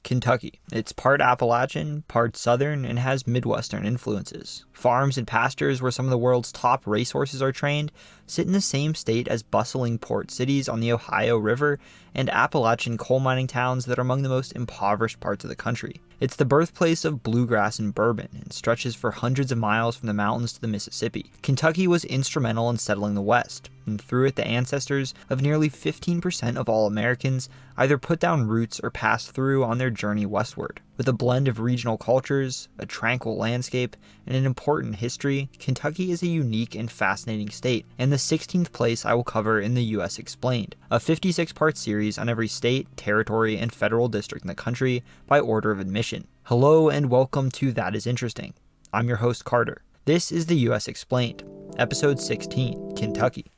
Kentucky. It's part Appalachian, part Southern, and has Midwestern influences. Farms and pastures where some of the world's top racehorses are trained sit in the same state as bustling port cities on the Ohio River and Appalachian coal mining towns that are among the most impoverished parts of the country. It's the birthplace of bluegrass and bourbon and stretches for hundreds of miles from the mountains to the Mississippi. Kentucky was instrumental in settling the West, and through it the ancestors of nearly 15% of all Americans either put down roots or passed through on their journey westward. With a blend of regional cultures, a tranquil landscape, and an important history, Kentucky is a unique and fascinating state, and the 16th place I will cover in the U.S. Explained, a 56-part series on every state, territory, and federal district in the country by order of admission. Hello and welcome to That Is Interesting. I'm your host Carter. This is the U.S. Explained, episode 16, Kentucky.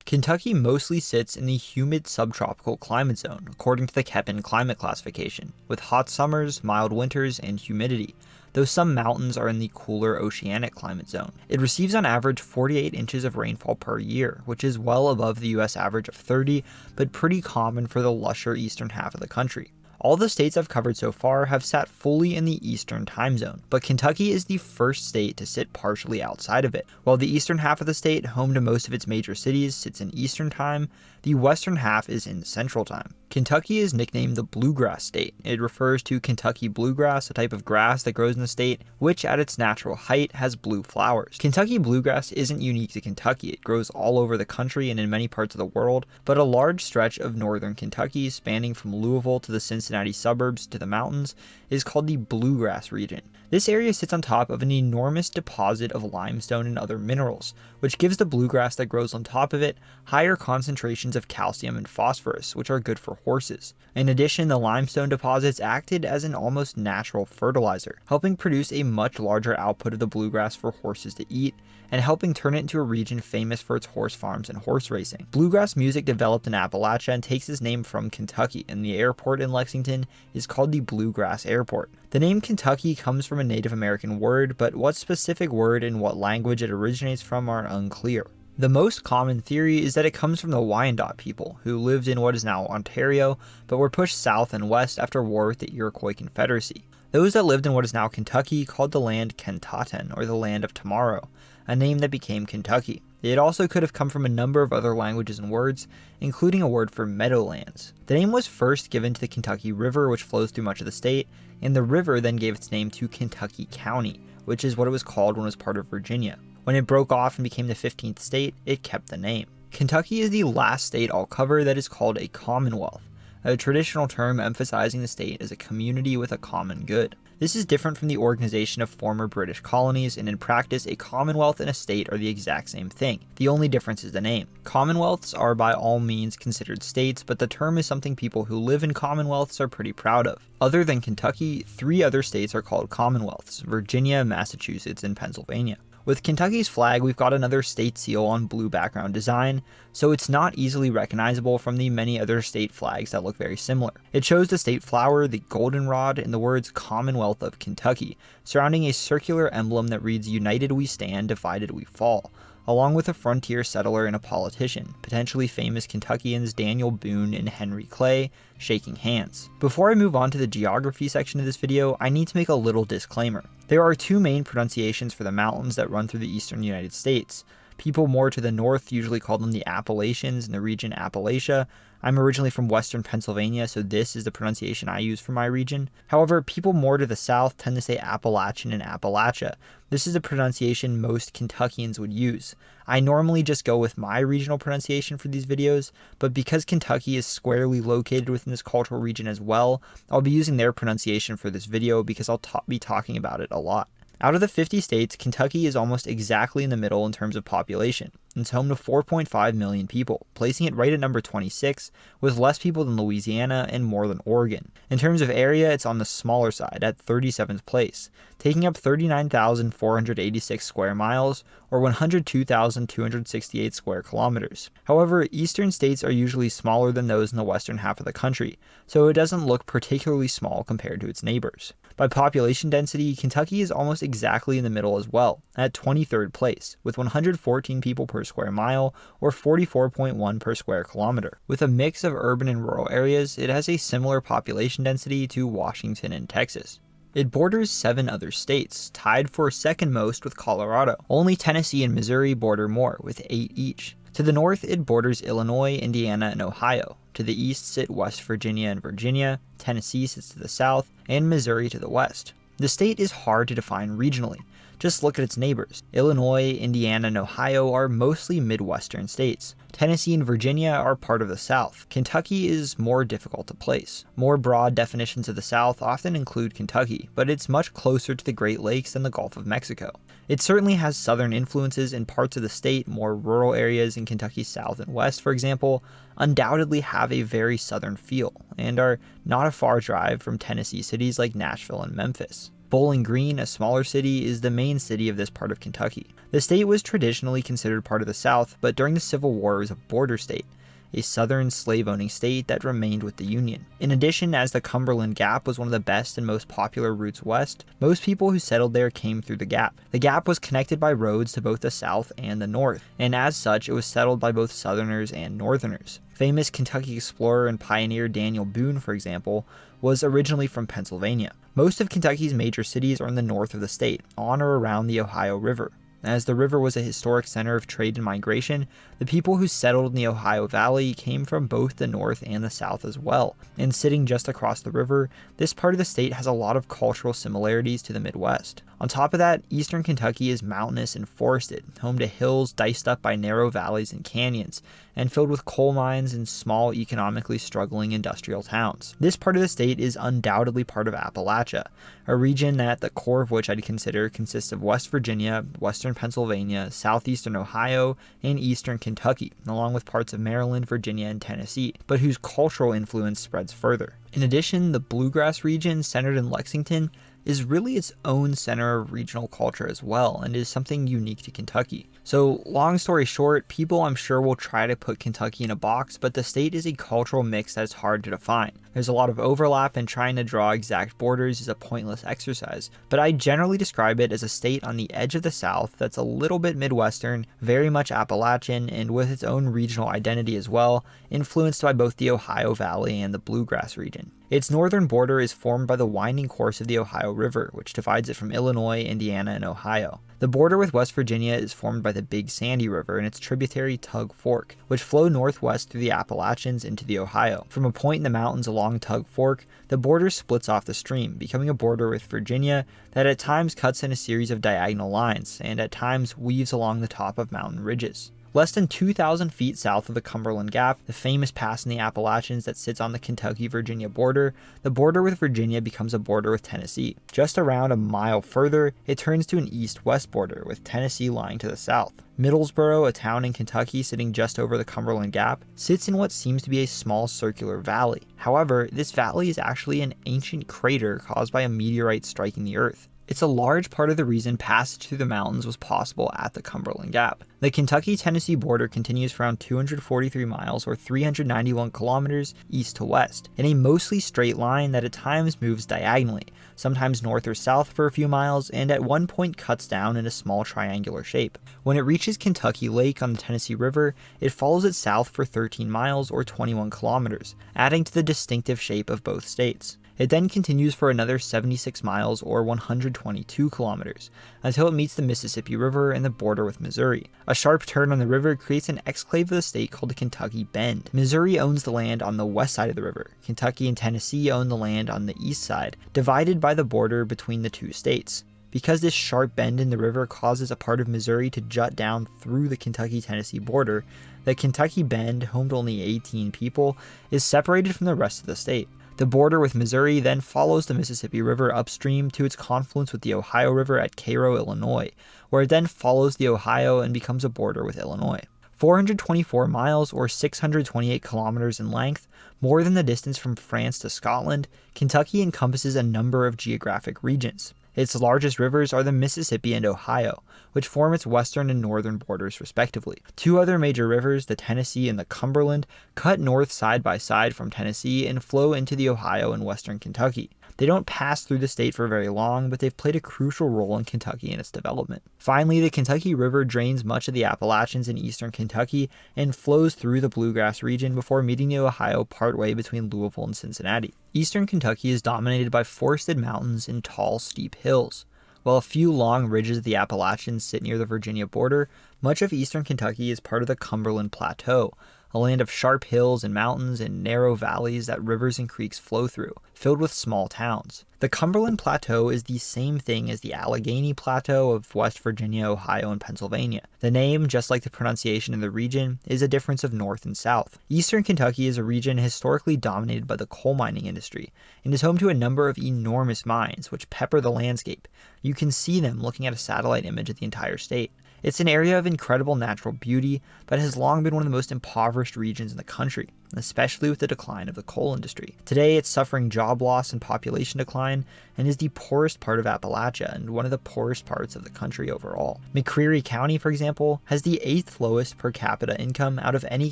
Kentucky mostly sits in the humid subtropical climate zone, according to the Köppen climate classification, with hot summers, mild winters, and humidity, though some mountains are in the cooler oceanic climate zone. It receives on average 48 inches of rainfall per year, which is well above the US average of 30, but pretty common for the lusher eastern half of the country. All the states I've covered so far have sat fully in the Eastern time zone, but Kentucky is the first state to sit partially outside of it. While the eastern half of the state, home to most of its major cities, sits in Eastern time, the western half is in Central time. Kentucky is nicknamed the Bluegrass State. It refers to Kentucky bluegrass, a type of grass that grows in the state, which at its natural height has blue flowers. Kentucky bluegrass isn't unique to Kentucky. It grows all over the country and in many parts of the world, but a large stretch of northern Kentucky, spanning from Louisville to the Cincinnati Suburbs to the mountains, is called the Bluegrass Region. This area sits on top of an enormous deposit of limestone and other minerals, which gives the bluegrass that grows on top of it higher concentrations of calcium and phosphorus, which are good for horses. In addition, the limestone deposits acted as an almost natural fertilizer, helping produce a much larger output of the bluegrass for horses to eat, and helping turn it into a region famous for its horse farms and horse racing. Bluegrass music developed in Appalachia and takes its name from Kentucky, and the airport in Lexington is called the Bluegrass Airport. The name Kentucky comes from a Native American word, but what specific word and what language it originates from are unclear. The most common theory is that it comes from the Wyandot people, who lived in what is now Ontario, but were pushed south and west after war with the Iroquois Confederacy. Those that lived in what is now Kentucky called the land Kentaten, or the land of tomorrow, a name that became Kentucky. It also could have come from a number of other languages and words, including a word for meadowlands. The name was first given to the Kentucky River, which flows through much of the state, and the river then gave its name to Kentucky County, which is what it was called when it was part of Virginia. When it broke off and became the 15th state, it kept the name. Kentucky is the last state I'll cover that is called a commonwealth, a traditional term emphasizing the state as a community with a common good. This is different from the organization of former British colonies, and in practice, a commonwealth and a state are the exact same thing. The only difference is the name. Commonwealths are by all means considered states, but the term is something people who live in commonwealths are pretty proud of. Other than Kentucky, 3 other states are called commonwealths: Virginia, Massachusetts, and Pennsylvania. With Kentucky's flag, we've got another state seal on blue background design, so it's not easily recognizable from the many other state flags that look very similar. It shows the state flower, the goldenrod, and the words Commonwealth of Kentucky, surrounding a circular emblem that reads "United we stand, divided we fall," along with a frontier settler and a politician, potentially famous Kentuckians Daniel Boone and Henry Clay, shaking hands. Before I move on to the geography section of this video, I need to make a little disclaimer. There are 2 main pronunciations for the mountains that run through the eastern United States. People more to the north usually call them the Appalachians in the region Appalachia. I'm originally from western Pennsylvania, so this is the pronunciation I use for my region. However, people more to the south tend to say Appalachian and Appalachia. This is the pronunciation most Kentuckians would use. I normally just go with my regional pronunciation for these videos, but because Kentucky is squarely located within this cultural region as well, I'll be using their pronunciation for this video because I'll be talking about it a lot. Out of the 50 states, Kentucky is almost exactly in the middle in terms of population. It's home to 4.5 million people, placing it right at number 26, with less people than Louisiana and more than Oregon. In terms of area, it's on the smaller side at 37th place, taking up 39,486 square miles, or 102,268 square kilometers. However, eastern states are usually smaller than those in the western half of the country, so it doesn't look particularly small compared to its neighbors. By population density, Kentucky is almost exactly in the middle as well, at 23rd place, with 114 people per square mile, or 44.1 per square kilometer. With a mix of urban and rural areas, it has a similar population density to Washington and Texas. It borders 7 other states, tied for second most with Colorado. Only Tennessee and Missouri border more, with 8 each. To the north, it borders Illinois, Indiana, and Ohio. To the east sit West Virginia and Virginia, Tennessee sits to the south, and Missouri to the west. The state is hard to define regionally. Just look at its neighbors. Illinois, Indiana, and Ohio are mostly Midwestern states. Tennessee and Virginia are part of the South. Kentucky is more difficult to place. More broad definitions of the South often include Kentucky, but it's much closer to the Great Lakes than the Gulf of Mexico. It certainly has southern influences in parts of the state. More rural areas in Kentucky's south and west, for example, undoubtedly have a very southern feel, and are not a far drive from Tennessee cities like Nashville and Memphis. Bowling Green, a smaller city, is the main city of this part of Kentucky. The state was traditionally considered part of the South, but during the Civil War it was a border state, a southern slave-owning state that remained with the Union. In addition, as the Cumberland Gap was one of the best and most popular routes west, most people who settled there came through the Gap. The Gap was connected by roads to both the south and the north, and as such it was settled by both Southerners and Northerners. Famous Kentucky explorer and pioneer Daniel Boone, for example, was originally from Pennsylvania. Most of Kentucky's major cities are in the north of the state, on or around the Ohio River. As the river was a historic center of trade and migration, the people who settled in the Ohio Valley came from both the north and the south as well. And sitting just across the river, this part of the state has a lot of cultural similarities to the Midwest. On top of that, eastern Kentucky is mountainous and forested, home to hills diced up by narrow valleys and canyons, and filled with coal mines and small, economically struggling industrial towns. This part of the state is undoubtedly part of Appalachia, a region that the core of which I'd consider consists of West Virginia, western Pennsylvania, southeastern Ohio, and eastern Kentucky, along with parts of Maryland, Virginia, and Tennessee, but whose cultural influence spreads further. In addition, the Bluegrass Region, centered in Lexington, is really its own center of regional culture as well, and is something unique to Kentucky. So, long story short, people I'm sure will try to put Kentucky in a box, but the state is a cultural mix that's hard to define. There's a lot of overlap, and trying to draw exact borders is a pointless exercise, but I generally describe it as a state on the edge of the South that's a little bit Midwestern, very much Appalachian, and with its own regional identity as well, influenced by both the Ohio Valley and the Bluegrass Region. Its northern border is formed by the winding course of the Ohio River, which divides it from Illinois, Indiana, and Ohio. The border with West Virginia is formed by the Big Sandy River and its tributary Tug Fork, which flow northwest through the Appalachians into the Ohio. From a point in the mountains along Tug Fork, the border splits off the stream, becoming a border with Virginia that at times cuts in a series of diagonal lines, and at times weaves along the top of mountain ridges. Less than 2,000 feet south of the Cumberland Gap, the famous pass in the Appalachians that sits on the Kentucky-Virginia border, the border with Virginia becomes a border with Tennessee. Just around a mile further, it turns to an east-west border, with Tennessee lying to the south. Middlesboro, a town in Kentucky sitting just over the Cumberland Gap, sits in what seems to be a small circular valley. However, this valley is actually an ancient crater caused by a meteorite striking the Earth. It's a large part of the reason passage through the mountains was possible at the Cumberland Gap. The Kentucky-Tennessee border continues for around 243 miles or 391 kilometers east to west, in a mostly straight line that at times moves diagonally, sometimes north or south for a few miles, and at one point cuts down in a small triangular shape. When it reaches Kentucky Lake on the Tennessee River, it follows it south for 13 miles or 21 kilometers, adding to the distinctive shape of both states. It then continues for another 76 miles or 122 kilometers until it meets the Mississippi River and the border with Missouri. A sharp turn on the river creates an exclave of the state called the Kentucky Bend. Missouri owns the land on the west side of the river. Kentucky and Tennessee own the land on the east side, divided by the border between the two states. Because this sharp bend in the river causes a part of Missouri to jut down through the Kentucky-Tennessee border, the Kentucky Bend, home to only 18 people, is separated from the rest of the state. The border with Missouri then follows the Mississippi River upstream to its confluence with the Ohio River at Cairo, Illinois, where it then follows the Ohio and becomes a border with Illinois. 424 miles or 628 kilometers in length, more than the distance from France to Scotland, Kentucky encompasses a number of geographic regions. Its largest rivers are the Mississippi and Ohio, which form its western and northern borders respectively. Two other major rivers, the Tennessee and the Cumberland, cut north side by side from Tennessee and flow into the Ohio and western Kentucky. They don't pass through the state for very long, but they've played a crucial role in Kentucky and its development. Finally, the Kentucky River drains much of the Appalachians in eastern Kentucky and flows through the Bluegrass region before meeting the Ohio partway between Louisville and Cincinnati. Eastern Kentucky is dominated by forested mountains and tall, steep hills. While a few long ridges of the Appalachians sit near the Virginia border, much of eastern Kentucky is part of the Cumberland Plateau, a land of sharp hills and mountains and narrow valleys that rivers and creeks flow through, filled with small towns. The Cumberland Plateau is the same thing as the Allegheny Plateau of West Virginia, Ohio, and Pennsylvania. The name, just like the pronunciation in the region, is a difference of north and south. Eastern Kentucky is a region historically dominated by the coal mining industry, and is home to a number of enormous mines which pepper the landscape. You can see them looking at a satellite image of the entire state. It's an area of incredible natural beauty, but has long been one of the most impoverished regions in the country, especially with the decline of the coal industry. Today, it's suffering job loss and population decline, and is the poorest part of Appalachia and one of the poorest parts of the country overall. McCreary County, for example, has the 8th lowest per capita income out of any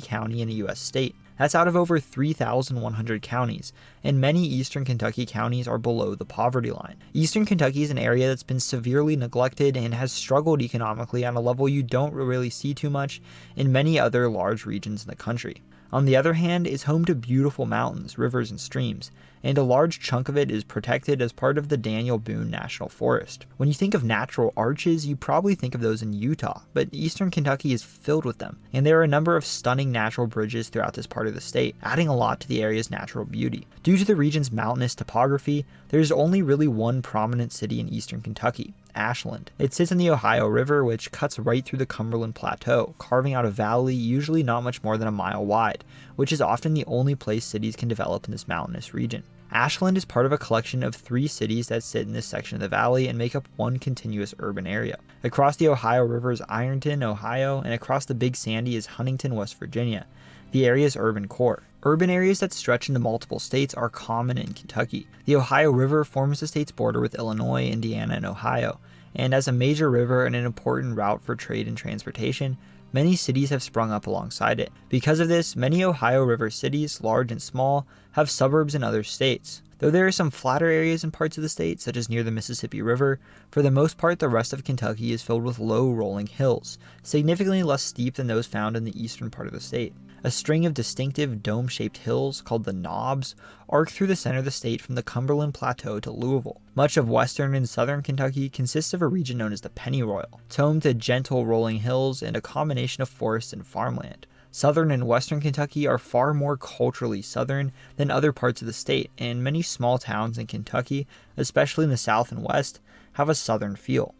county in a U.S. state. That's out of over 3,100 counties, and many eastern Kentucky counties are below the poverty line. Eastern Kentucky is an area that's been severely neglected and has struggled economically on a level you don't really see too much in many other large regions in the country. On the other hand, it's home to beautiful mountains, rivers, and streams, and a large chunk of it is protected as part of the Daniel Boone National Forest. When you think of natural arches, you probably think of those in Utah, but eastern Kentucky is filled with them, and there are a number of stunning natural bridges throughout this part of the state, adding a lot to the area's natural beauty. Due to the region's mountainous topography, there's only really one prominent city in eastern Kentucky, Ashland. It sits in the Ohio River, which cuts right through the Cumberland Plateau, carving out a valley usually not much more than a mile wide, which is often the only place cities can develop in this mountainous region. Ashland is part of a collection of 3 cities that sit in this section of the valley and make up one continuous urban area. Across the Ohio River is Ironton, Ohio, and across the Big Sandy is Huntington, West Virginia, the area's urban core. Urban areas that stretch into multiple states are common in Kentucky. The Ohio River forms the state's border with Illinois, Indiana, and Ohio, and as a major river and an important route for trade and transportation, many cities have sprung up alongside it. Because of this, many Ohio River cities, large and small, have suburbs in other states. Though there are some flatter areas in parts of the state, such as near the Mississippi River, for the most part the rest of Kentucky is filled with low rolling hills, significantly less steep than those found in the eastern part of the state. A string of distinctive dome-shaped hills, called the Knobs, arc through the center of the state from the Cumberland Plateau to Louisville. Much of western and southern Kentucky consists of a region known as the Pennyroyal. It's home to gentle rolling hills and a combination of forest and farmland. Southern and western Kentucky are far more culturally southern than other parts of the state, and many small towns in Kentucky, especially in the south and west, have a southern feel.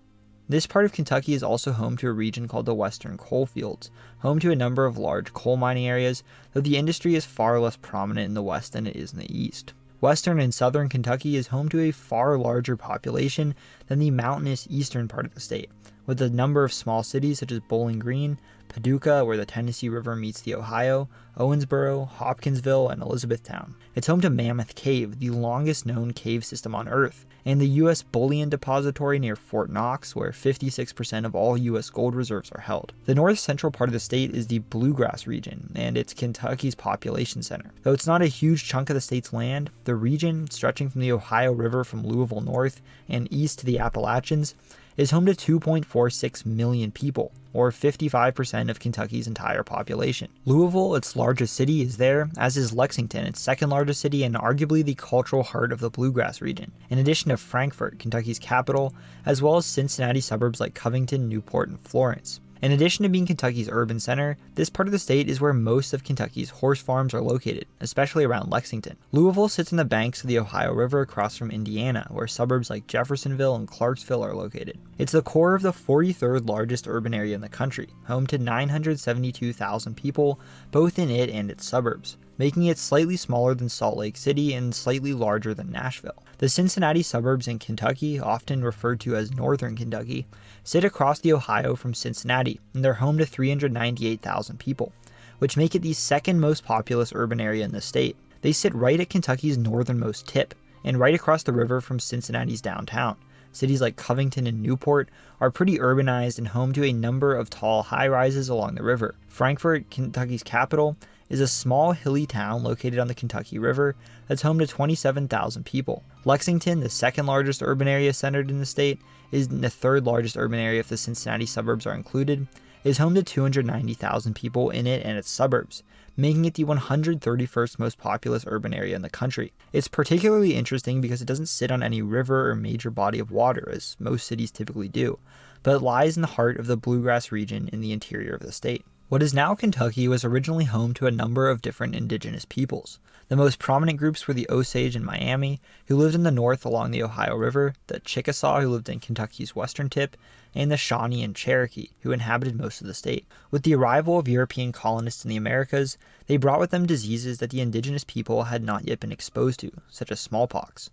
This part of Kentucky is also home to a region called the Western Coalfields, home to a number of large coal mining areas, though the industry is far less prominent in the west than it is in the east. Western and southern Kentucky is home to a far larger population than the mountainous eastern part of the state, with a number of small cities such as Bowling Green, Paducah, where the Tennessee River meets the Ohio, Owensboro, Hopkinsville, and Elizabethtown. It's home to Mammoth Cave, the longest known cave system on Earth, and the U.S. Bullion Depository near Fort Knox, where 56% of all U.S. gold reserves are held. The north-central part of the state is the Bluegrass Region, and it's Kentucky's population center. Though it's not a huge chunk of the state's land, the region, stretching from the Ohio River from Louisville north and east to the Appalachians, is home to 2.46 million people, or 55% of Kentucky's entire population. Louisville, its largest city, is there, as is Lexington, its second largest city and arguably the cultural heart of the Bluegrass region, in addition to Frankfort, Kentucky's capital, as well as Cincinnati suburbs like Covington, Newport, and Florence. In addition to being Kentucky's urban center, this part of the state is where most of Kentucky's horse farms are located, especially around Lexington. Louisville sits on the banks of the Ohio River across from Indiana, where suburbs like Jeffersonville and Clarksville are located. It's the core of the 43rd largest urban area in the country, home to 972,000 people, both in it and its suburbs. making it slightly smaller than Salt Lake City and slightly larger than Nashville. The Cincinnati Suburbs in Kentucky, often referred to as Northern Kentucky, sit across the Ohio from Cincinnati, and they're home to 398,000 people, which make it the second most populous urban area in the state. They sit right at Kentucky's northernmost tip, and right across the river from Cincinnati's downtown. Cities like Covington and Newport are pretty urbanized and home to a number of tall high-rises along the river. Frankfort, Kentucky's capital, is a small hilly town located on the Kentucky River that's home to 27,000 people. Lexington, the second largest urban area centered in the state, is the third largest urban area if the Cincinnati suburbs are included, is home to 290,000 people in it and its suburbs, making it the 131st most populous urban area in the country. It's particularly interesting because it doesn't sit on any river or major body of water, as most cities typically do, but it lies in the heart of the Bluegrass Region in the interior of the state. What is now Kentucky was originally home to a number of different indigenous peoples. The most prominent groups were the Osage and Miami, who lived in the north along the Ohio River, the Chickasaw, who lived in Kentucky's western tip, and the Shawnee and Cherokee, who inhabited most of the state. With the arrival of European colonists in the Americas, they brought with them diseases that the indigenous people had not yet been exposed to, such as smallpox.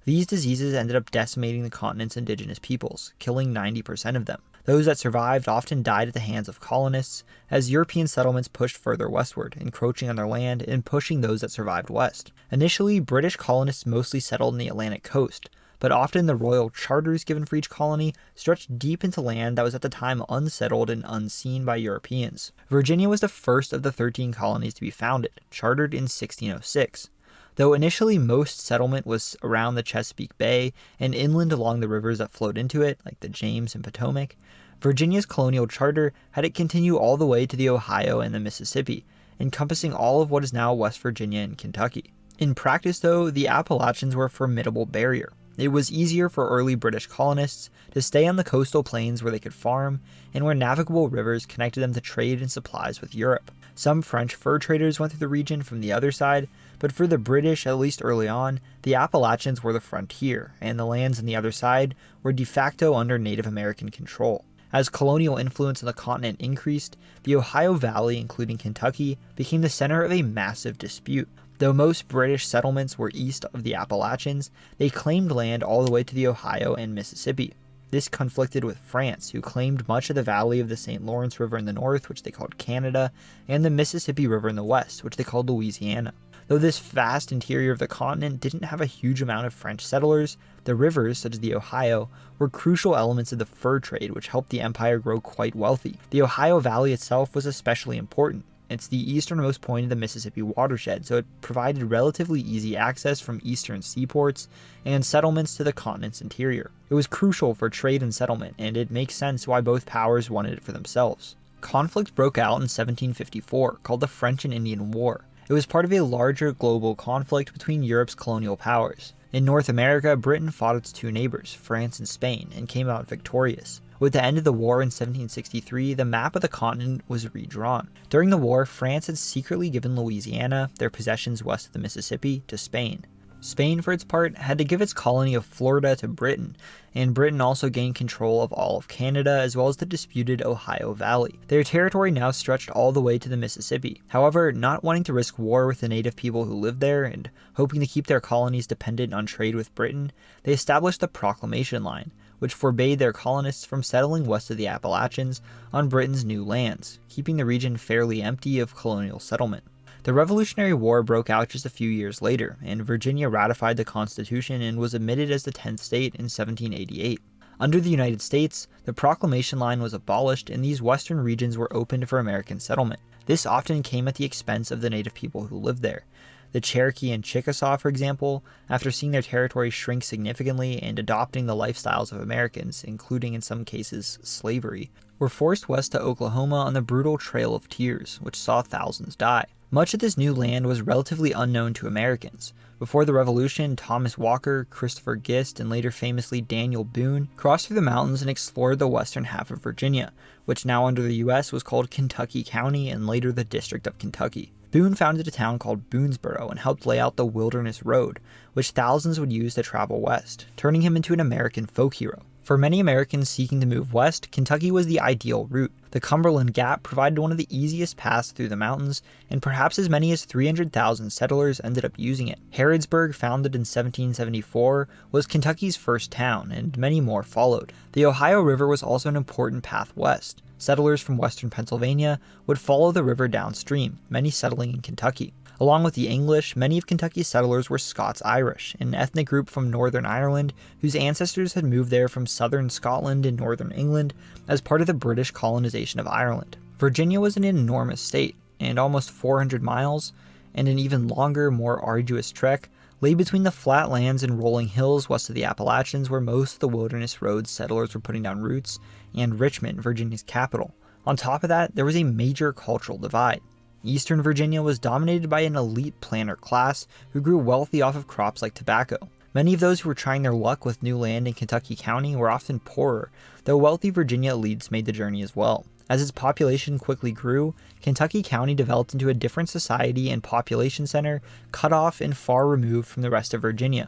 These diseases ended up decimating the continent's indigenous peoples, killing 90% of them. Those that survived often died at the hands of colonists, as European settlements pushed further westward, encroaching on their land and pushing those that survived west. Initially, British colonists mostly settled in the Atlantic coast, but often the royal charters given for each colony stretched deep into land that was at the time unsettled and unseen by Europeans. Virginia was the first of the 13 colonies to be founded, chartered in 1606. Though initially most settlement was around the Chesapeake Bay and inland along the rivers that flowed into it, like the James and Potomac, Virginia's colonial charter had it continue all the way to the Ohio and the Mississippi, encompassing all of what is now West Virginia and Kentucky. In practice, though, the Appalachians were a formidable barrier. It was easier for early British colonists to stay on the coastal plains where they could farm and where navigable rivers connected them to trade and supplies with Europe. Some French fur traders went through the region from the other side, but for the British, at least early on, the Appalachians were the frontier, and the lands on the other side were de facto under Native American control. As colonial influence on the continent increased, the Ohio Valley, including Kentucky, became the center of a massive dispute. Though most British settlements were east of the Appalachians, they claimed land all the way to the Ohio and Mississippi. This conflicted with France, who claimed much of the valley of the St. Lawrence River in the north, which they called Canada, and the Mississippi River in the west, which they called Louisiana. Though this vast interior of the continent didn't have a huge amount of French settlers, the rivers, such as the Ohio, were crucial elements of the fur trade, which helped the empire grow quite wealthy. The Ohio Valley itself was especially important. It's the easternmost point of the Mississippi watershed, so it provided relatively easy access from eastern seaports and settlements to the continent's interior. It was crucial for trade and settlement, and it makes sense why both powers wanted it for themselves. Conflict broke out in 1754, called the French and Indian War. It was part of a larger global conflict between Europe's colonial powers. In North America, Britain fought its two neighbors, France and Spain, and came out victorious. With the end of the war in 1763, the map of the continent was redrawn. During the war, France had secretly given Louisiana, their possessions west of the Mississippi, to Spain. Spain, for its part, had to give its colony of Florida to Britain, and Britain also gained control of all of Canada as well as the disputed Ohio Valley. Their territory now stretched all the way to the Mississippi. However, not wanting to risk war with the native people who lived there and hoping to keep their colonies dependent on trade with Britain, they established the Proclamation Line, which forbade their colonists from settling west of the Appalachians on Britain's new lands, keeping the region fairly empty of colonial settlement. The Revolutionary War broke out just a few years later, and Virginia ratified the Constitution and was admitted as the 10th state in 1788. Under the United States, the Proclamation Line was abolished and these western regions were opened for American settlement. This often came at the expense of the native people who lived there. The Cherokee and Chickasaw, for example, after seeing their territory shrink significantly and adopting the lifestyles of Americans, including in some cases slavery, were forced west to Oklahoma on the brutal Trail of Tears, which saw thousands die. Much of this new land was relatively unknown to Americans. Before the Revolution, Thomas Walker, Christopher Gist, and later famously Daniel Boone crossed through the mountains and explored the western half of Virginia, which now under the U.S. was called Kentucky County and later the District of Kentucky. Boone founded a town called Boonesboro and helped lay out the Wilderness Road, which thousands would use to travel west, turning him into an American folk hero. For many Americans seeking to move west, Kentucky was the ideal route. The Cumberland Gap provided one of the easiest paths through the mountains, and perhaps as many as 300,000 settlers ended up using it. Harrodsburg, founded in 1774, was Kentucky's first town, and many more followed. The Ohio River was also an important path west. Settlers from western Pennsylvania would follow the river downstream, many settling in Kentucky. Along with the English, many of Kentucky's settlers were Scots-Irish, an ethnic group from Northern Ireland whose ancestors had moved there from southern Scotland and northern England as part of the British colonization of Ireland. Virginia was an enormous state, and almost 400 miles, and an even longer, more arduous trek, lay between the flat lands and rolling hills west of the Appalachians where most of the wilderness roads settlers were putting down roots, and Richmond, Virginia's capital. On top of that, there was a major cultural divide. Eastern Virginia was dominated by an elite planter class who grew wealthy off of crops like tobacco. Many of those who were trying their luck with new land in Kentucky County were often poorer, though wealthy Virginia elites made the journey as well. As its population quickly grew, Kentucky County developed into a different society and population center, cut off and far removed from the rest of Virginia,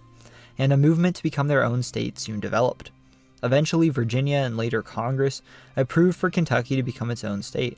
and a movement to become their own state soon developed. Eventually, Virginia and later Congress approved for Kentucky to become its own state.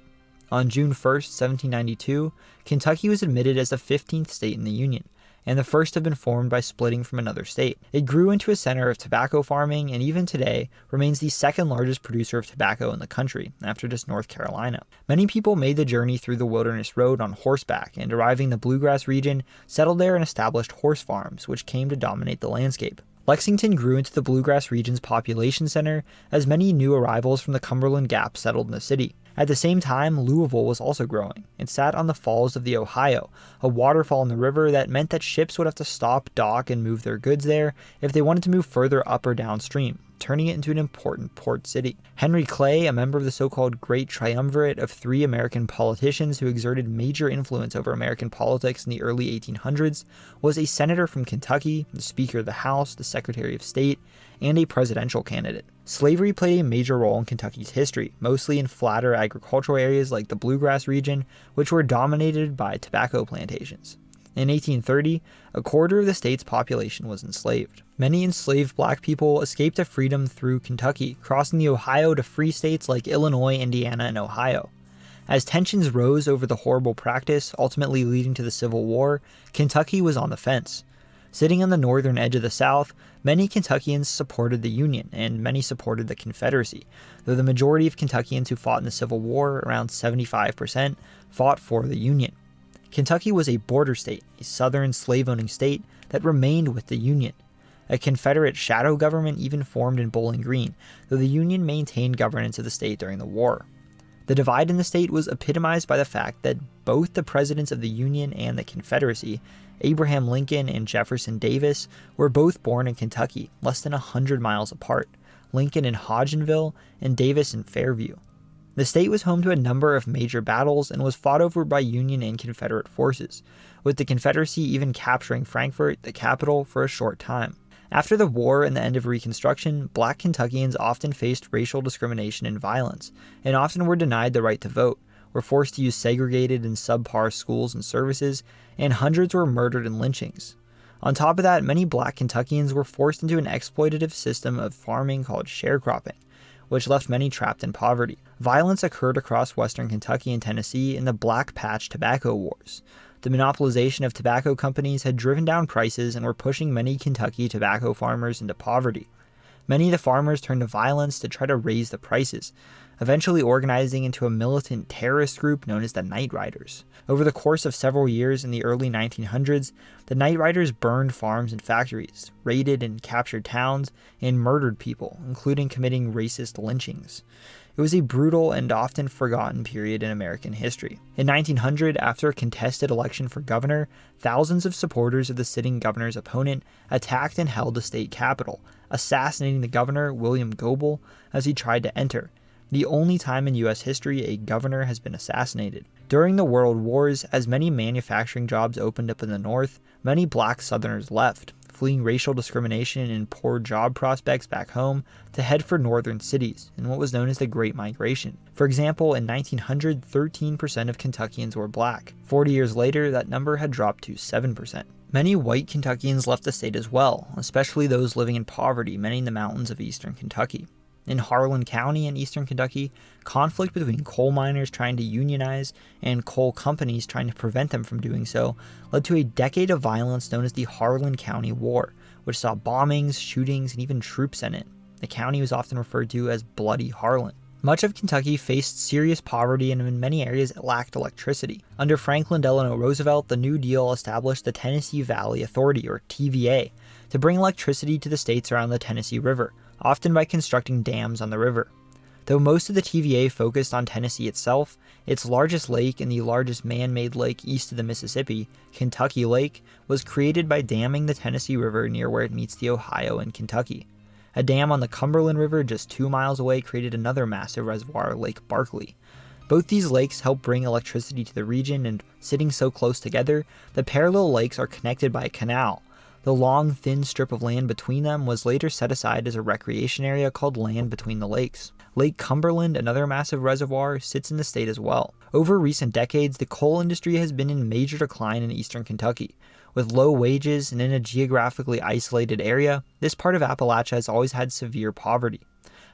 On June 1, 1792, Kentucky was admitted as the 15th state in the Union, and the first had been formed by splitting from another state. It grew into a center of tobacco farming and even today remains the second largest producer of tobacco in the country, after just North Carolina. Many people made the journey through the wilderness road on horseback and arriving in the Bluegrass region, settled there and established horse farms, which came to dominate the landscape. Lexington grew into the Bluegrass region's population center as many new arrivals from the Cumberland Gap settled in the city. At the same time, Louisville was also growing. It sat on the falls of the Ohio, a waterfall in the river that meant that ships would have to stop, dock, and move their goods there if they wanted to move further up or downstream, turning it into an important port city. Henry Clay, a member of the so-called Great Triumvirate of three American politicians who exerted major influence over American politics in the early 1800s, was a senator from Kentucky, the Speaker of the House, the Secretary of State, and a presidential candidate. Slavery played a major role in Kentucky's history, mostly in flatter agricultural areas like the Bluegrass region, which were dominated by tobacco plantations. In 1830, a quarter of the state's population was enslaved. Many enslaved black people escaped to freedom through Kentucky, crossing the Ohio to free states like Illinois, Indiana, and Ohio. As tensions rose over the horrible practice, ultimately leading to the Civil War, Kentucky was on the fence. Sitting on the northern edge of the South, many Kentuckians supported the Union, and many supported the Confederacy, though the majority of Kentuckians who fought in the Civil War, around 75%, fought for the Union. Kentucky was a border state, a southern slave-owning state that remained with the Union. A Confederate shadow government even formed in Bowling Green, though the Union maintained governance of the state during the war. The divide in the state was epitomized by the fact that both the presidents of the Union and the Confederacy, Abraham Lincoln and Jefferson Davis, were both born in Kentucky, less than 100 miles apart, Lincoln in Hodgenville and Davis in Fairview. The state was home to a number of major battles and was fought over by Union and Confederate forces, with the Confederacy even capturing Frankfort, the capital, for a short time. After the war and the end of Reconstruction, black Kentuckians often faced racial discrimination and violence, and often were denied the right to vote, were forced to use segregated and subpar schools and services, and hundreds were murdered in lynchings. On top of that, many black Kentuckians were forced into an exploitative system of farming called sharecropping, which left many trapped in poverty. Violence occurred across western Kentucky and Tennessee in the Black Patch Tobacco Wars. The monopolization of tobacco companies had driven down prices and were pushing many Kentucky tobacco farmers into poverty. Many of the farmers turned to violence to try to raise the prices, eventually organizing into a militant terrorist group known as the Night Riders. Over the course of several years in the early 1900s, the Night Riders burned farms and factories, raided and captured towns, and murdered people, including committing racist lynchings. It was a brutal and often forgotten period in American history. In 1900, after a contested election for governor, thousands of supporters of the sitting governor's opponent attacked and held the state capitol, assassinating the governor, William Goebel, as he tried to enter, the only time in U.S. history a governor has been assassinated. During the World Wars, as many manufacturing jobs opened up in the North, many black Southerners left, fleeing racial discrimination and poor job prospects back home to head for northern cities in what was known as the Great Migration. For example, in 1900, 13% of Kentuckians were black. 40 years later, that number had dropped to 7%. Many white Kentuckians left the state as well, especially those living in poverty, many in the mountains of eastern Kentucky. In Harlan County in eastern Kentucky, conflict between coal miners trying to unionize and coal companies trying to prevent them from doing so led to a decade of violence known as the Harlan County War, which saw bombings, shootings, and even troops in it. The county was often referred to as Bloody Harlan. Much of Kentucky faced serious poverty, and in many areas it lacked electricity. Under Franklin Delano Roosevelt, the New Deal established the Tennessee Valley Authority, or TVA, to bring electricity to the states around the Tennessee River, often by constructing dams on the river. Though most of the TVA focused on Tennessee itself, its largest lake and the largest man-made lake east of the Mississippi, Kentucky Lake, was created by damming the Tennessee River near where it meets the Ohio in Kentucky. A dam on the Cumberland River just 2 miles away created another massive reservoir, Lake Barkley. Both these lakes help bring electricity to the region, and sitting so close together, the parallel lakes are connected by a canal. The long, thin strip of land between them was later set aside as a recreation area called Land Between the Lakes. Lake Cumberland, another massive reservoir, sits in the state as well. Over recent decades, the coal industry has been in major decline in eastern Kentucky. With low wages and in a geographically isolated area, this part of Appalachia has always had severe poverty.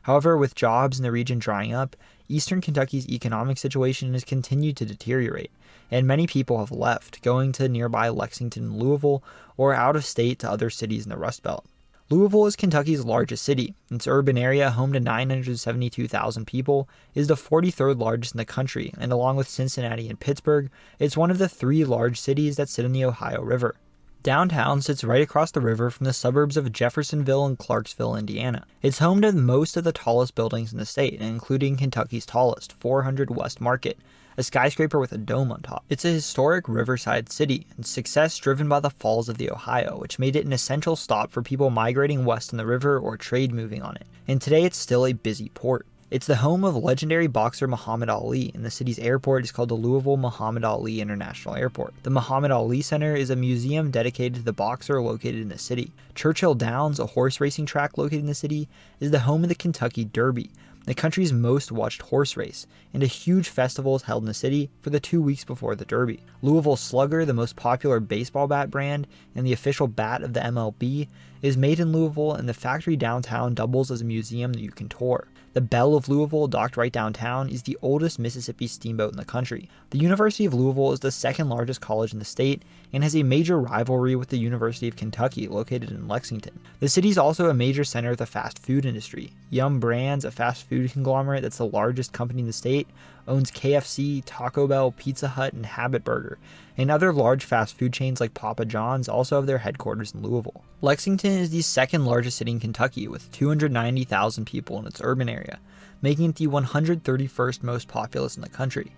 However, with jobs in the region drying up, eastern Kentucky's economic situation has continued to deteriorate, and many people have left, going to nearby Lexington and Louisville, or out of state to other cities in the Rust Belt. Louisville is Kentucky's largest city. Its urban area, home to 972,000 people, is the 43rd largest in the country, and along with Cincinnati and Pittsburgh, it's one of the 3 large cities that sit on the Ohio River. Downtown sits right across the river from the suburbs of Jeffersonville and Clarksville, Indiana. It's home to most of the tallest buildings in the state, including Kentucky's tallest, 400 West Market, a skyscraper with a dome on top. It's a historic riverside city, and success driven by the falls of the Ohio, which made it an essential stop for people migrating west on the river or trade moving on it. And today it's still a busy port. It's the home of legendary boxer Muhammad Ali, and the city's airport is called the Louisville Muhammad Ali International Airport. The Muhammad Ali Center is a museum dedicated to the boxer located in the city. Churchill Downs, a horse racing track located in the city, is the home of the Kentucky Derby, the country's most watched horse race, and a huge festival is held in the city for the 2 weeks before the Derby. Louisville Slugger, the most popular baseball bat brand and the official bat of the MLB, is made in Louisville, and the factory downtown doubles as a museum that you can tour. The Belle of Louisville, docked right downtown, is the oldest Mississippi steamboat in the country. The University of Louisville is the second largest college in the state and has a major rivalry with the University of Kentucky, located in Lexington. The city is also a major center of the fast food industry. Yum Brands, a fast food conglomerate that's the largest company in the state, owns KFC, Taco Bell, Pizza Hut, and Habit Burger, and other large fast food chains like Papa John's also have their headquarters in Louisville. Lexington is the second largest city in Kentucky with 290,000 people in its urban area, making it the 131st most populous in the country.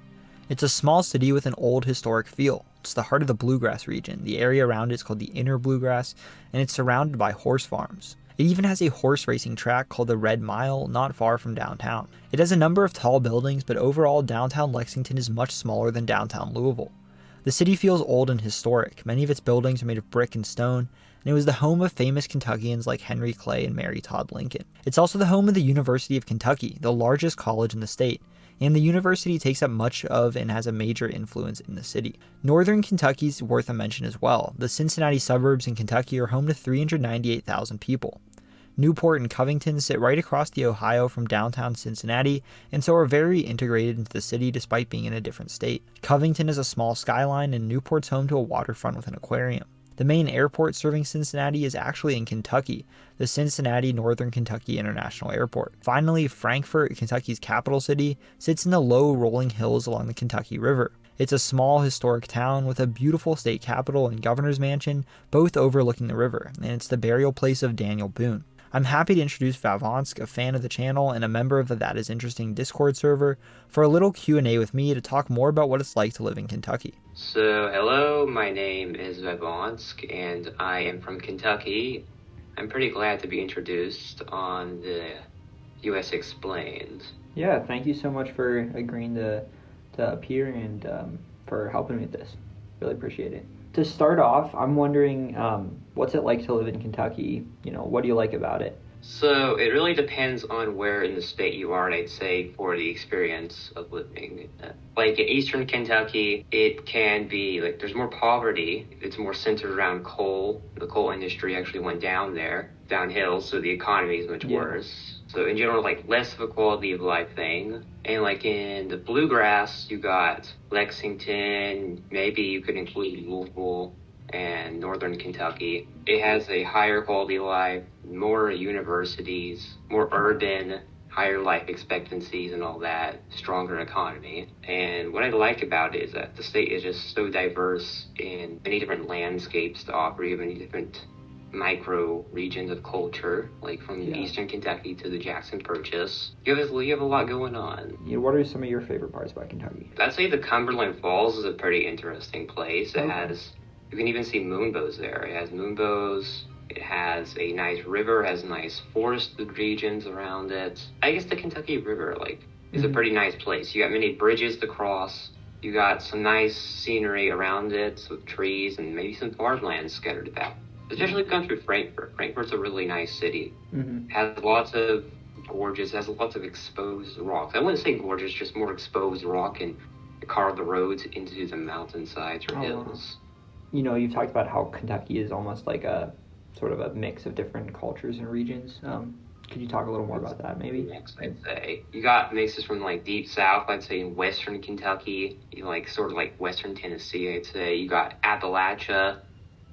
It's a small city with an old historic feel. It's the heart of the Bluegrass Region. The area around it is called the Inner Bluegrass, and it's surrounded by horse farms. It even has a horse racing track called the Red Mile not far from downtown. It has a number of tall buildings, but overall downtown Lexington is much smaller than downtown Louisville. The city feels old and historic. Many of its buildings are made of brick and stone, and it was the home of famous Kentuckians like Henry Clay and Mary Todd Lincoln. It's also the home of the University of Kentucky, the largest college in the state, and the university takes up much of and has a major influence in the city. Northern Kentucky is worth a mention as well. The Cincinnati Suburbs in Kentucky are home to 398,000 people. Newport and Covington sit right across the Ohio from downtown Cincinnati, and so are very integrated into the city despite being in a different state. Covington has a small skyline, and Newport's home to a waterfront with an aquarium. The main airport serving Cincinnati is actually in Kentucky, the Cincinnati Northern Kentucky International Airport. Finally, Frankfort, Kentucky's capital city, sits in the low rolling hills along the Kentucky River. It's a small historic town with a beautiful state capitol and governor's mansion, both overlooking the river, and it's the burial place of Daniel Boone. I'm happy to introduce Vavansk, a fan of the channel and a member of the That Is Interesting Discord server, for a little Q&A with me to talk more about what it's like to live in Kentucky. So, hello, my name is Vavansk, and I am from Kentucky. I'm pretty glad to be introduced on the US Explained. Yeah, thank you so much for agreeing to appear and for helping me with this. Really appreciate it. To start off, I'm wondering, what's it like to live in Kentucky? You know, what do you like about it? So it really depends on where in the state you are, and I'd say for the experience of living. Like in eastern Kentucky, it can be like there's more poverty. It's more centered around coal. The coal industry actually went downhill, so the economy is much worse. So in general, like less of a quality of life thing. And like in the bluegrass, you got Lexington, maybe you could include Louisville and northern Kentucky. It has a higher quality of life, more universities, more urban, higher life expectancies and all that, stronger economy. And what I like about it is that the state is just so diverse in many different landscapes to offer you, many different micro regions of culture, like from eastern Kentucky to the Jackson Purchase. You have a lot going on. What are some of your favorite parts about Kentucky? I'd say the Cumberland Falls is a pretty interesting place. You can even see moonbows there. It has moonbows. It has a nice river, has nice forested regions around it. I guess the Kentucky River, is a pretty nice place. You got many bridges to cross. You got some nice scenery around it with trees and maybe some farmland scattered about. Especially going through Frankfort. Frankfort's a really nice city. Has lots of gorges, has lots of exposed rocks. I wouldn't say gorges, just more exposed rock and carve the roads into the mountainsides or hills. You've talked about how Kentucky is almost like a sort of a mix of different cultures and regions. Could you talk a little more about that, maybe? Mix, I'd say. You got mixes from deep south, I'd say in western Kentucky, sort of like western Tennessee, I'd say. You got Appalachia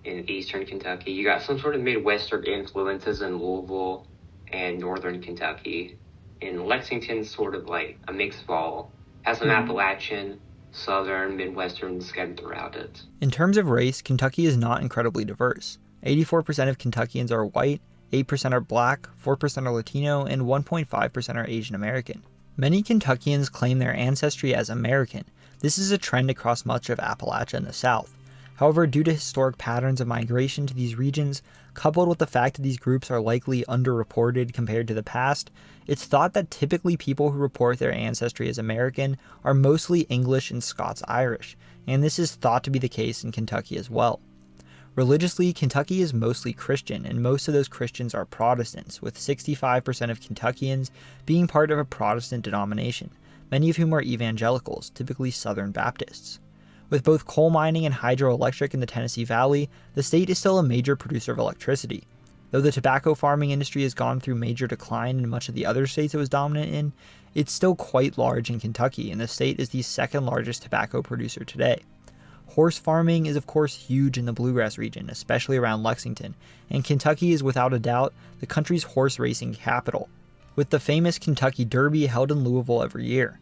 in eastern Kentucky. You got some sort of Midwestern influences in Louisville and northern Kentucky. In Lexington, sort of like a mix of all. Has some Appalachian, southern, Midwestern scattered throughout it. In terms of race, Kentucky is not incredibly diverse. 84% of Kentuckians are white, 8% are black, 4% are Latino, and 1.5% are Asian American. Many Kentuckians claim their ancestry as American. This is a trend across much of Appalachia in the South. However, due to historic patterns of migration to these regions, coupled with the fact that these groups are likely underreported compared to the past, it's thought that typically people who report their ancestry as American are mostly English and Scots-Irish, and this is thought to be the case in Kentucky as well. Religiously, Kentucky is mostly Christian, and most of those Christians are Protestants, with 65% of Kentuckians being part of a Protestant denomination, many of whom are evangelicals, typically Southern Baptists. With both coal mining and hydroelectric in the Tennessee Valley, the state is still a major producer of electricity. Though the tobacco farming industry has gone through major decline in much of the other states it was dominant in, it's still quite large in Kentucky, and the state is the second largest tobacco producer today. Horse farming is of course huge in the Bluegrass region, especially around Lexington, and Kentucky is without a doubt the country's horse racing capital, with the famous Kentucky Derby held in Louisville every year.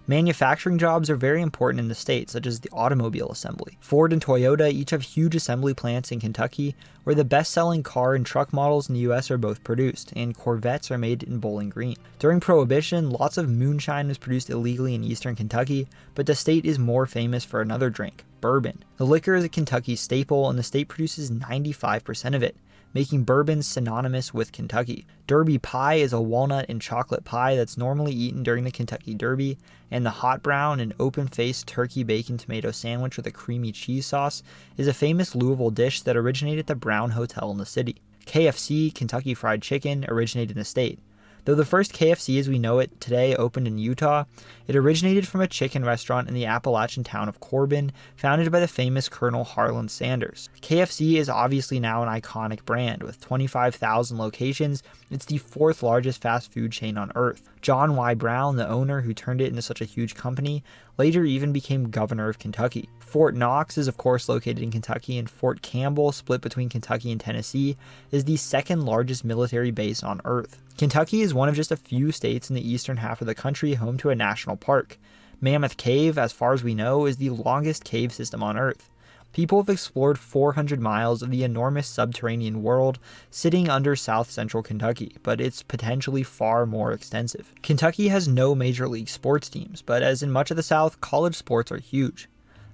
Manufacturing jobs are very important in the state, such as the automobile assembly. Ford and Toyota each have huge assembly plants in Kentucky, where the best-selling car and truck models in the US are both produced, and Corvettes are made in Bowling Green. During Prohibition, lots of moonshine was produced illegally in eastern Kentucky, but the state is more famous for another drink, bourbon. The liquor is a Kentucky staple, and the state produces 95% of it, making bourbon synonymous with Kentucky. Derby pie is a walnut and chocolate pie that's normally eaten during the Kentucky Derby, and the hot brown and open-faced turkey bacon tomato sandwich with a creamy cheese sauce is a famous Louisville dish that originated at the Brown Hotel in the city. KFC, Kentucky Fried Chicken, originated in the state. Though the first KFC as we know it today opened in Utah, it originated from a chicken restaurant in the Appalachian town of Corbin, founded by the famous Colonel Harlan Sanders. KFC is obviously now an iconic brand. With 25,000 locations, it's the fourth largest fast food chain on earth. John Y. Brown, the owner who turned it into such a huge company, later even became governor of Kentucky. Fort Knox is of course located in Kentucky, and Fort Campbell, split between Kentucky and Tennessee, is the second largest military base on earth. Kentucky is one of just a few states in the eastern half of the country home to a national park. Mammoth Cave, as far as we know, is the longest cave system on earth. People have explored 400 miles of the enormous subterranean world sitting under south central Kentucky, but it's potentially far more extensive. Kentucky has no major league sports teams, but as in much of the South, college sports are huge.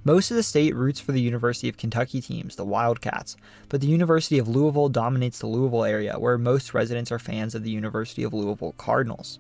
Most of the state roots for the University of Kentucky teams, the Wildcats, but the University of Louisville dominates the Louisville area, where most residents are fans of the University of Louisville Cardinals.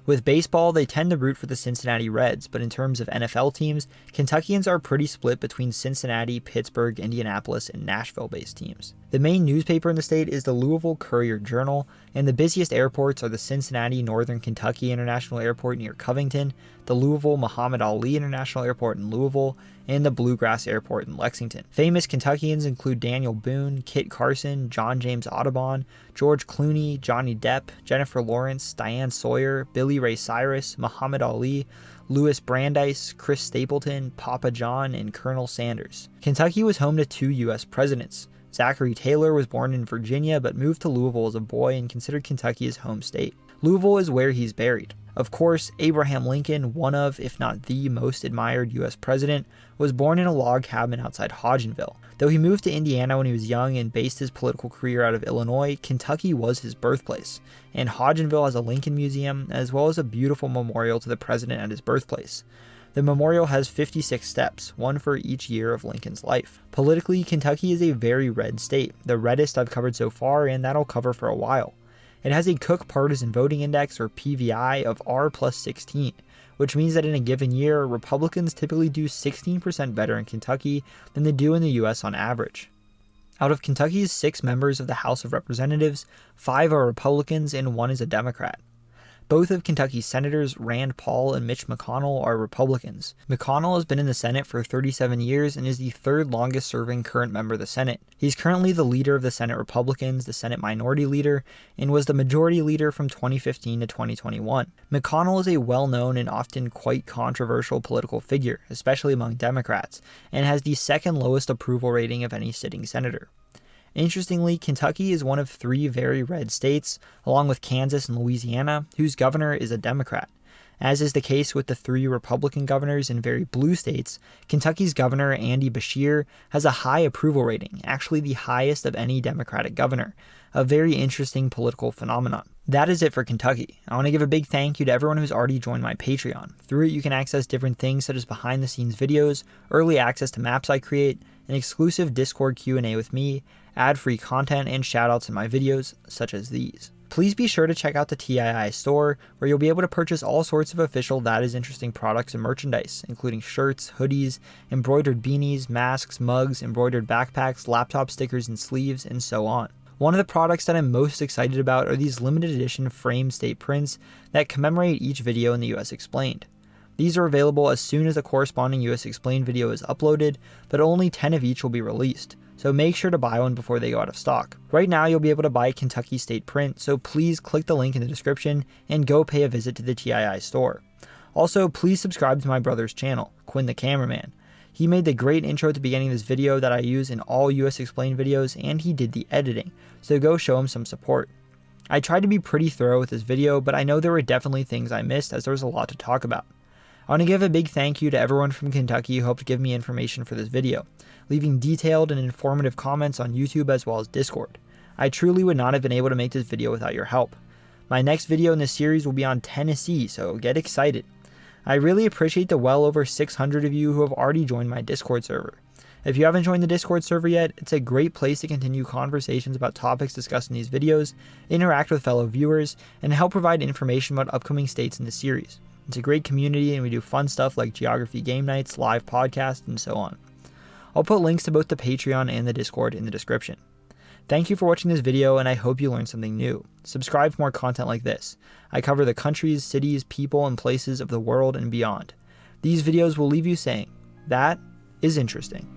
With baseball, they tend to root for the Cincinnati Reds, but in terms of NFL teams, Kentuckians are pretty split between Cincinnati, Pittsburgh, Indianapolis, and Nashville-based teams. The main newspaper in the state is the Louisville Courier-Journal, and the busiest airports are the Cincinnati Northern Kentucky International Airport near Covington, the Louisville Muhammad Ali International Airport in Louisville, and the Bluegrass Airport in Lexington. Famous Kentuckians include Daniel Boone, Kit Carson, John James Audubon, George Clooney, Johnny Depp, Jennifer Lawrence, Diane Sawyer, Billy Ray Cyrus, Muhammad Ali, Louis Brandeis, Chris Stapleton, Papa John, and Colonel Sanders. Kentucky was home to 2 U.S. presidents. Zachary Taylor was born in Virginia but moved to Louisville as a boy and considered Kentucky his home state. Louisville is where he's buried. Of course, Abraham Lincoln, one of, if not the most admired U.S. president, was born in a log cabin outside Hodgenville. Though he moved to Indiana when he was young and based his political career out of Illinois, Kentucky was his birthplace, and Hodgenville has a Lincoln Museum as well as a beautiful memorial to the president at his birthplace. The memorial has 56 steps, one for each year of Lincoln's life. Politically, Kentucky is a very red state, the reddest I've covered so far, and that'll cover for a while. It has a Cook Partisan Voting Index, or PVI, of R+16, which means that in a given year, Republicans typically do 16% better in Kentucky than they do in the US on average. Out of Kentucky's 6 members of the House of Representatives, 5 are Republicans and 1 is a Democrat. Both of Kentucky's senators, Rand Paul and Mitch McConnell, are Republicans. McConnell has been in the Senate for 37 years and is the 3rd longest serving current member of the Senate. He's currently the leader of the Senate Republicans, the Senate Minority Leader, and was the Majority Leader from 2015 to 2021. McConnell is a well-known and often quite controversial political figure, especially among Democrats, and has the 2nd lowest approval rating of any sitting senator. Interestingly, Kentucky is one of 3 very red states, along with Kansas and Louisiana, whose governor is a Democrat. As is the case with the 3 Republican governors in very blue states, Kentucky's governor, Andy Beshear, has a high approval rating, actually the highest of any Democratic governor, a very interesting political phenomenon. That is it for Kentucky. I want to give a big thank you to everyone who's already joined my Patreon. Through it, you can access different things such as behind-the-scenes videos, early access to maps I create, an exclusive Discord Q&A with me, ad-free content, and shoutouts in my videos, such as these. Please be sure to check out the TII store, where you'll be able to purchase all sorts of official That Is Interesting products and merchandise, including shirts, hoodies, embroidered beanies, masks, mugs, embroidered backpacks, laptop stickers and sleeves, and so on. One of the products that I'm most excited about are these limited edition framed state prints that commemorate each video in the US Explained. These are available as soon as the corresponding US Explained video is uploaded, but only 10 of each will be released, so make sure to buy one before they go out of stock. Right now you'll be able to buy a Kentucky State print, so please click the link in the description and go pay a visit to the TII store. Also, please subscribe to my brother's channel, Quinn the Cameraman. He made the great intro at the beginning of this video that I use in all US Explained videos, and he did the editing, so go show him some support. I tried to be pretty thorough with this video, but I know there were definitely things I missed as there was a lot to talk about. I want to give a big thank you to everyone from Kentucky who helped give me information for this video, leaving detailed and informative comments on YouTube as well as Discord. I truly would not have been able to make this video without your help. My next video in this series will be on Tennessee, so get excited. I really appreciate the well over 600 of you who have already joined my Discord server. If you haven't joined the Discord server yet, it's a great place to continue conversations about topics discussed in these videos, interact with fellow viewers, and help provide information about upcoming states in the series. It's a great community and we do fun stuff like geography game nights, live podcasts, and so on. I'll put links to both the Patreon and the Discord in the description. Thank you for watching this video and I hope you learned something new. Subscribe for more content like this. I cover the countries, cities, people, and places of the world and beyond. These videos will leave you saying, that is interesting.